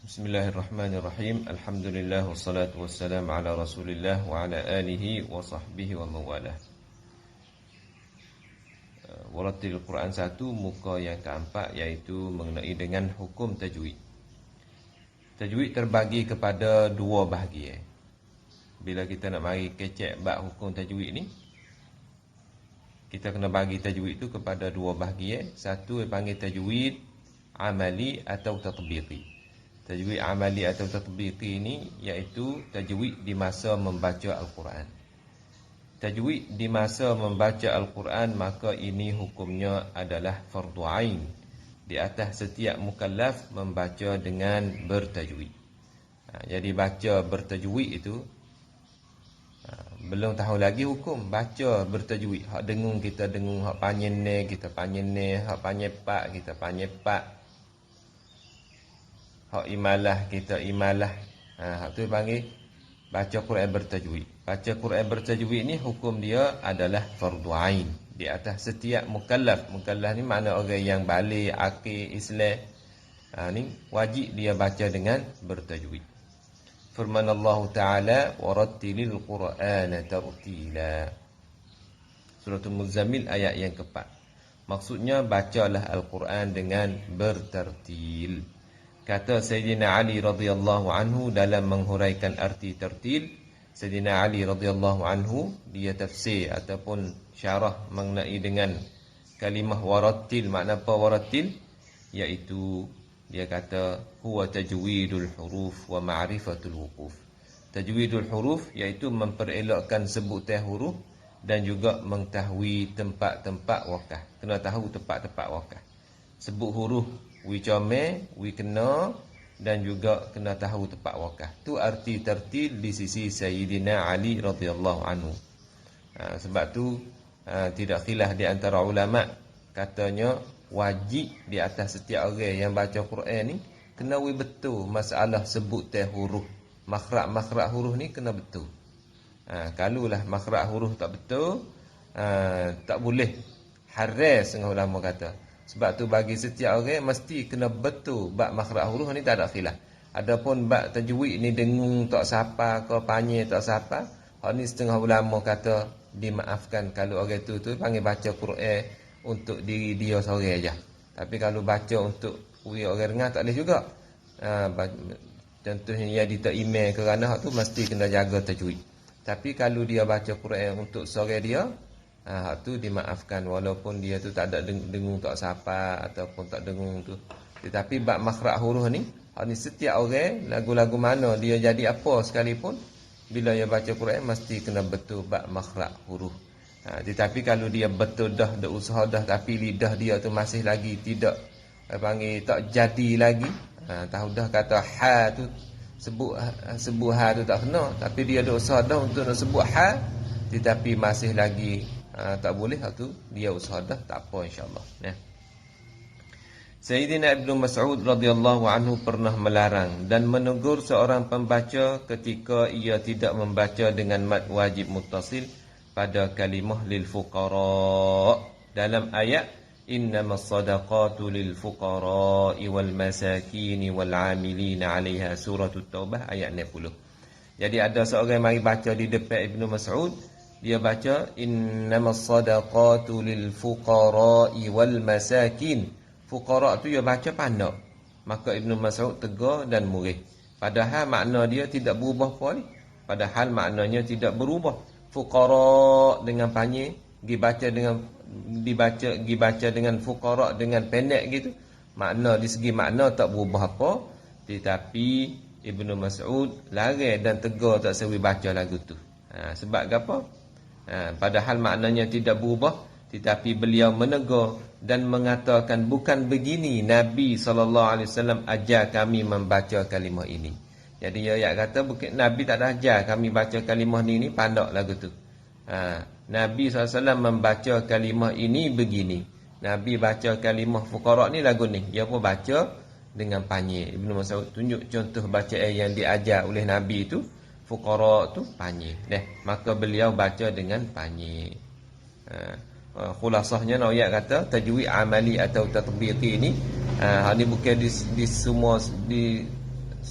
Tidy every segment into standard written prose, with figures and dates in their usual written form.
Bismillahirrahmanirrahim. Alhamdulillah wassalatu wassalamu ala Rasulillah wa ala alihi wa sahbihi wa mawalah. Waratil Quran 1 muka yang keempat, iaitu mengenai dengan hukum tajwid. Tajwid terbagi kepada dua bahagian. Bila kita nak mari kecek bab hukum tajwid ni, kita kena bagi tajwid itu kepada dua bahagian. Satu dipanggil tajwid amali atau tatbiqi. Tajwid amali atau tatbiqi ini iaitu tajwid di masa membaca Al-Quran. Tajwid di masa membaca Al-Quran, maka ini hukumnya adalah fardu ain di atas setiap mukallaf membaca dengan bertajwid. Jadi baca bertajwid itu belum tahu lagi hukum baca bertajwid. Hak dengung kita dengung, hak panyen ne kita panyen ne, hak panyepak kita panyepak, hak imalah kita imalah. Hak tu panggil baca Quran bertajwid. Baca Quran bertajwid ni hukum dia adalah fardu ain di atas setiap mukallaf. Mukallaf ni makna orang yang balik akil Islam. Ni wajib dia baca dengan bertajwid. Firman Allah Ta'ala, warattilil Qur'ana tartila. Surah Al-Muzammil ayat yang keempat. Maksudnya bacalah Al-Quran dengan bertertil. Kata Sayyidina Ali radhiyallahu anhu dalam menghuraikan arti tertil. Sayyidina Ali radhiyallahu anhu dia tafsir ataupun syarah mengenai dengan kalimah warattil. Makna apa warattil? Iaitu dia kata huwa tajwidul huruf wa ma'rifatul wuquf. Tajwidul huruf iaitu memperelokkan sebutan huruf dan juga mengetahui tempat-tempat wakaf. Kena tahu tempat-tempat wakaf. Sebut huruf wi comel, wi kena, dan juga kena tahu tempat wakaf. Tu arti tertil di sisi Sayyidina Ali radhiyallahu anhu. Sebab tu tidak khilaf di antara ulama, katanya wajib di atas setiap orang yang baca Quran ni kena wi betul masalah sebutan huruf. Makhraj huruf ni kena betul. Kalulah makhraj huruf tak betul, tak boleh. Haram setengah ulama kata. Sebab tu bagi setiap orang mesti kena betul bab makhraj huruf ni, tak ada khilaf. Adapun bab tajwid ni dengung tak sapa ke panjang tak sapa, hak ni setengah ulama kata dimaafkan kalau orang tu panggil baca Quran untuk diri dia seorang aja. Tapi kalau baca untuk orang dengar tak boleh juga. Contohnya dia tak email kerana hak tu mesti kena jaga tajwid. Tapi kalau dia baca Quran untuk seorang dia, hak tu dimaafkan walaupun dia tu tak ada dengung tak sapa ataupun tak dengung tu. Tetapi bab makhraj huruf ni, hak ni setiap orang lagu-lagu mana dia jadi apa sekalipun, bila dia baca Quran mesti kena betul bab makhraj huruf. Tetapi kalau dia betul dah usaha dah, tapi lidah dia tu masih lagi tidak panggil tak jadi lagi, tahu dah kata ha tu sebut ha tu tak kena, tapi dia dah usaha dah untuk nak sebut ha, tetapi masih lagi tak boleh, tu dia usaha dah, tak apa insya-Allah. Sayyidina Ibnu Mas'ud radhiyallahu anhu pernah melarang dan menegur seorang pembaca ketika ia tidak membaca dengan mad wajib muttasil pada kalimah lil fuqara dalam ayat innamas sadaqatu lil fuqara wal masakin wal 'amilina 'alaiha, surah At-Taubah ayat 60. Jadi ada seorang mari baca di depan Ibnu Mas'ud, dia baca innamas sadaqatu lil fuqara wal masakin. Fuqara tu dia baca pandak, maka Ibnu Mas'ud tegur dan murih. Padahal makna dia tidak berubah pun. Padahal maknanya tidak berubah. Fuqara dengan panjang dibaca dengan fuqara dengan pendek gitu, makna di segi makna tak berubah apa, tetapi Ibnu Mas'ud larang dan tegur tak sewi baca lagu tu. Sebab apa? Padahal maknanya tidak berubah, tetapi beliau menegur dan mengatakan bukan begini Nabi SAW ajar kami membaca kalimah ini. Jadi dia kata bukan Nabi tak ada ajar kami baca kalimah ni pandak lagu tu. Nabi SAW membaca kalimah ini begini. Nabi baca kalimah fuqara ni lagu ni, dia pun baca dengan panjang. Ibnu Mas'ud tunjuk contoh bacaan yang diajar oleh Nabi itu, fuqara tu panjang. Maka beliau baca dengan panjang. Khulasahnya ayat kata tajwid amali atau tatbiqi ini, ni bukan di semua di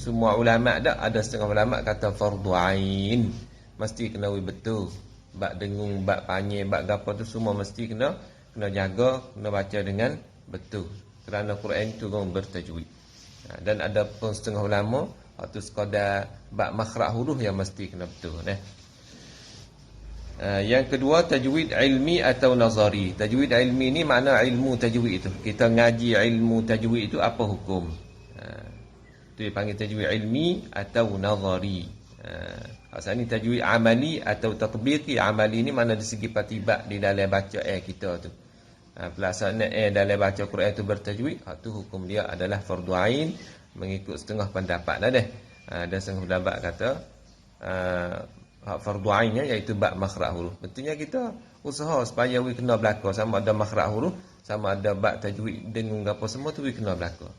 semua ulama dak, ada setengah ulama kata fardu ain. Mesti kena betul. Bab dengung, bab panggil, bab gapo tu semua mesti kena jaga, kena baca dengan betul. Kerana Quran itu orang bertajwid. Dan ada pun setengah ulama waktu sekadar bab makhraj huruf yang mesti kena betul. Yang kedua, tajwid ilmi atau nazari. Tajwid ilmi ni makna ilmu tajwid itu. Kita ngaji ilmu tajwid itu apa hukum? Itu dipanggil tajwid ilmi atau nazari. Asal ni tajwid amali atau tatbiqi. Amali ni mana di segi patibak di dalam baca kita tu. Pelaksanaan dalam baca Quran itu bertajwid, itu hukum dia adalah fardu ain mengikut setengah pendapat lah deh. Ada setengah pendapat kata fardu ainnya iaitu bab makhraj huruf. Betulnya kita usaha supaya we kena belaka, sama ada makhraj huruf, sama ada bab tajwid dengung apa semua tu we kena belaka.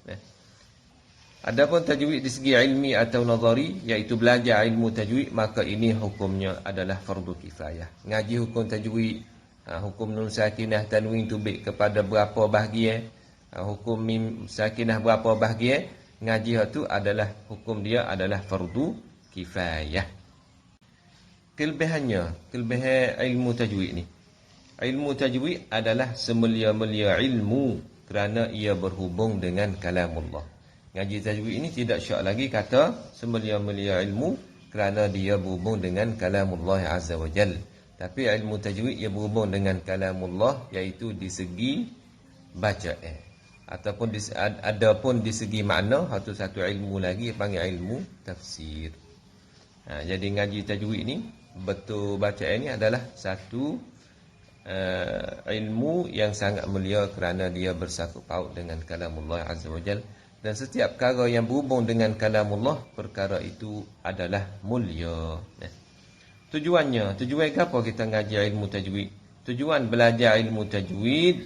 Adapun tajwid di segi ilmi atau nazari iaitu belajar ilmu tajwid, maka ini hukumnya adalah fardu kifayah. Ngaji hukum tajwid, hukum nun sakinah tanwin tubik kepada berapa bahagian, hukum mim sakinah berapa bahagian, ngaji itu adalah hukum dia adalah fardu kifayah. Kelebihan ilmu tajwid ni. Ilmu tajwid adalah semulia-mulia ilmu kerana ia berhubung dengan kalamullah. Ngaji tajwid ini tidak syak lagi kata semulia-mulia ilmu kerana dia berhubung dengan kalamullah azza wa jal. Tapi ilmu tajwid ia berhubung dengan kalamullah iaitu di segi bacaan ataupun adapun di segi makna, satu ilmu lagi panggil ilmu tafsir. Jadi ngaji tajwid ni betul bacaan ni adalah satu ilmu yang sangat mulia kerana dia bersangkut paut dengan kalamullah azza wa jal, dan setiap perkara yang berhubung dengan kalamullah, perkara itu adalah mulia. Tujuan apa kita ngaji ilmu tajwid? Tujuan belajar ilmu tajwid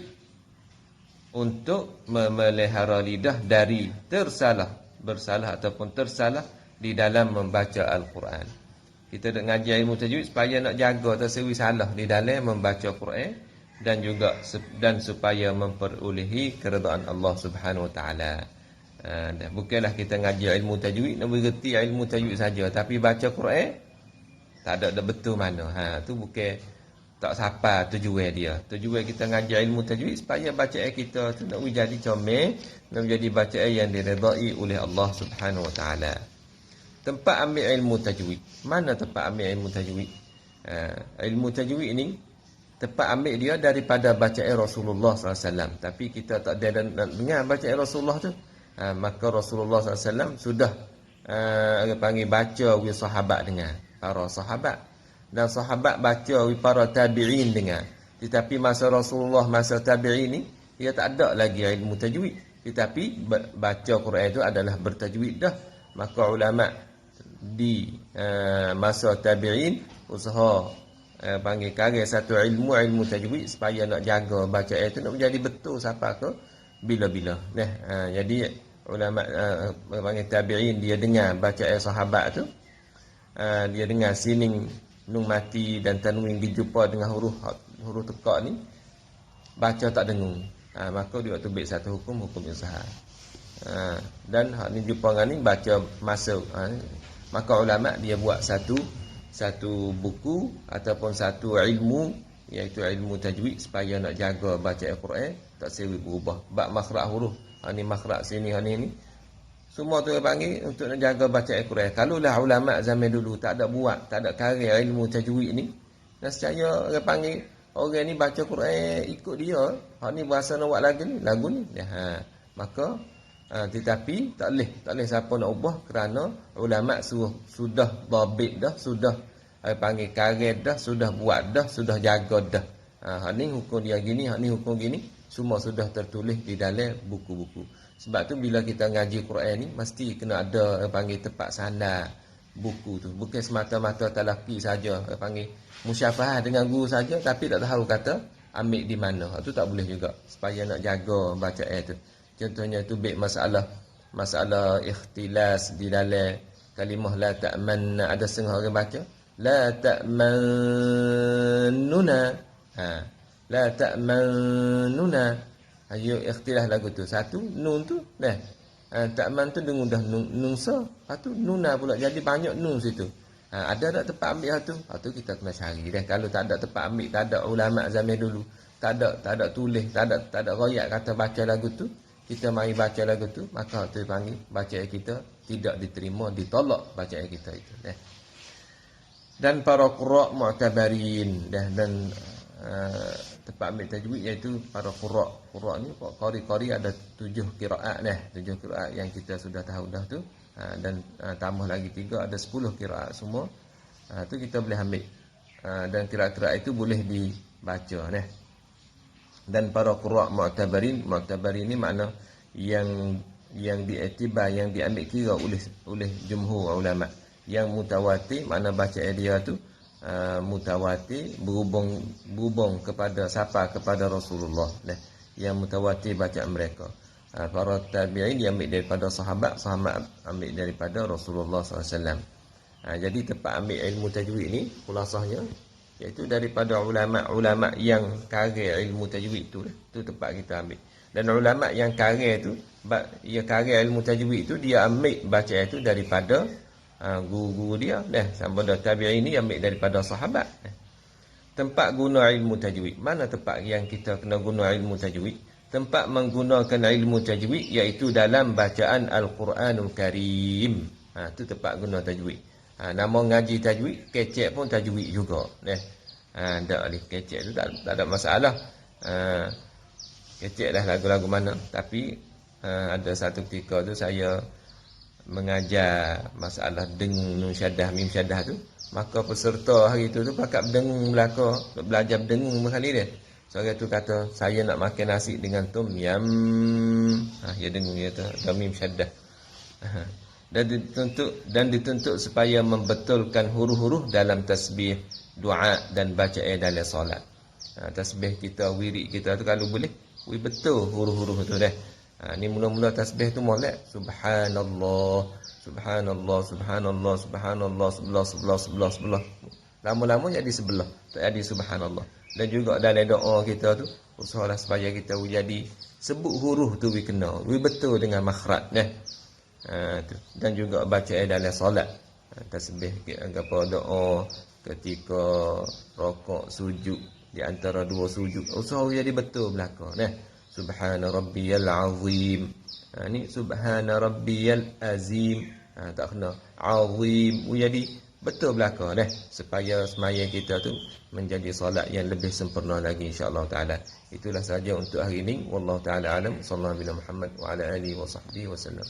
untuk memelihara lidah dari bersalah ataupun tersalah di dalam membaca Al-Quran. Kita nak ngaji ilmu tajwid supaya nak jaga tersewi salah di dalam membaca Quran, dan supaya memperolehi keredaan Allah Subhanahu Wa Taala. Bukanlah kita ngaji ilmu tajwid nak mengerti ilmu tajwid saja, tapi baca Quran tak ada betul mana. Tu bukan tak siapa tujuan dia. Tujuan kita ngaji ilmu tajwid supaya bacaan kita tu nak menjadi comel, nak menjadi bacaan yang diredai oleh Allah Subhanahu Wa Taala. Tempat ambil ilmu tajwid. Mana tempat ambil ilmu tajwid? Ilmu tajwid ni tempat ambil dia daripada bacaan Rasulullah SAW. Tapi kita tak ada nak dengar bacaan Rasulullah tu. Maka Rasulullah SAW sudah panggil baca oleh sahabat dengar. Para sahabat, dan sahabat baca para tabi'in dengar. Tetapi masa Rasulullah, masa tabi'in ni dia tak ada lagi ilmu tajwid, tetapi baca Quran itu adalah bertajwid dah. Maka ulama di masa tabi'in usaha panggil karya satu ilmu tajwid supaya nak jaga bacaan itu nak menjadi betul siapa ke bila-bila. Jadi ulama panggil tabi'in dia dengar bacaan sahabat tu, dia dengar sining nun mati dan tanwin dijumpa dengan huruf tekak ni, baca tak dengung, maka dia waktu ambil satu hukum izhar. Dan hak ni jumpa dengan ni baca masuk, maka ulama dia buat satu buku ataupun satu ilmu, iaitu ilmu tajwid, supaya nak jaga baca Al-Quran tak sewi berubah. Bab makhraj huruf, ni makhraj sini ni semua tu dia panggil untuk nak jaga baca Al-Quran. Kalaulah ulama zaman dulu tak ada karya ilmu tajwid ni, nescaya dia panggil orang ni baca Quran ikut dia, hak ni bahasa nak buat lagu ni. Maka tetapi tak boleh siapa nak ubah, kerana ulama sudah dhabit dah, sudah panggil karya dah, sudah buat dah, sudah jaga dah. Hak ni hukum dia gini, hak ni hukum gini, semua sudah tertulis di dalam buku-buku. Sebab tu bila kita ngaji Quran ni mesti kena ada panggil tempat sandar buku tu. Bukan semata-mata talaqi saja, panggil musyafahah dengan guru saja tapi tak tahu kata ambil di mana. Itu tak boleh juga, supaya nak jaga bacaan tu. Contohnya tu masalah ikhtilas di dalam kalimah la ta'manna, ada setengah orang baca la ta'mannuna. La ta'mannuna. Ayo ikhtilas lagu tu. Satu nun tu Ta'man tu dengung dah nungsa, lepas tu nuna pula jadi banyak nun situ. Ada tak tempat ambil tu? Tu kita kena cari dah. Kalau tak ada tempat ambil, tak ada ulama zaman dulu, tak ada tulis, tak ada royak kata baca lagu tu, kita mari baca lagu tu, maka tu panggil bacaan kita tidak diterima, ditolak bacaan kita itu dah. Dan para qurra' mu'tabarin dah, dan tempat ambil tajwid iaitu para qurra' ni qari ada 7 qiraat dah, 7 qiraat yang kita sudah tahu dah tu, dan tambah lagi 3 ada 10 qiraat semua. Tu kita boleh ambil, dan qiraat-qiraat itu boleh dibaca dah. Dan para qurra' mu'tabarin ni makna yang diiktibar, yang diambil kira oleh jumhur ulama. Yang mutawatir makna bacaan dia tu mutawatir berhubung kepada siapa, kepada Rasulullah dah. Yang mutawatir bacaan mereka. Para tabi'in dia ambil daripada sahabat ambil daripada Rasulullah SAW. Jadi tempat ambil ilmu tajwid ni khulasahnya iaitu daripada ulama yang karya ilmu tajwid tu. Tu tempat kita ambil. Dan ulama yang karya tu, karya ilmu tajwid tu, dia ambil bacaan itu daripada guru-guru dia dah. Sama ada tabi'in ni ambil daripada sahabat. Tempat guna ilmu tajwid, mana tempat yang kita kena guna ilmu tajwid? Tempat menggunakan ilmu tajwid iaitu dalam bacaan Al-Quranul Karim. Tu tempat guna tajwid. Nama ngaji tajwid, kecek pun tajwid juga dah. Tak boleh kecek tu tak ada masalah. Kecek dah lagu-lagu mana. Tapi ada satu ketika tu saya mengajar masalah dengung nun syaddah mim syaddah tu, maka peserta hari tu pakat dengung belaka, belajar dengung sekali dia. Seorang tu kata, saya nak makan nasi dengan tom yam. Dia dengung dia tu ada mim syaddah. Dan dituntut supaya membetulkan huruf-huruf dalam tasbih, doa dan bacaan dalam solat. Tasbih kita, wirid kita tu kalau boleh betul huruf-huruf tu dah. Ni mula-mula tasbih tu molek subhanallah, subhanallah, subhanallah, subhanallah, sebelah. Lama-lama jadi sebelah, tak jadi subhanallah. Dan juga dalam doa kita tu usahalah supaya kita jadi sebut huruf tu kena, betul dengan makhraj dah. Dan juga bacaan dalam solat. Tasbih apa doa ketika rokok, sujud, di antara dua sujud usaha jadi betul belaka dah. Subhana rabbiyal azim. Ni subhana rabbiyal azim. Tak kena azim. Jadi betul belaka dah, supaya semaya kita tu menjadi solat yang lebih sempurna lagi insya-Allah taala. Itulah saja untuk hari ini. Wallahu taala alam. Sallallahu alaihi Muhammad wa ala alihi wa sahbihi wasallam.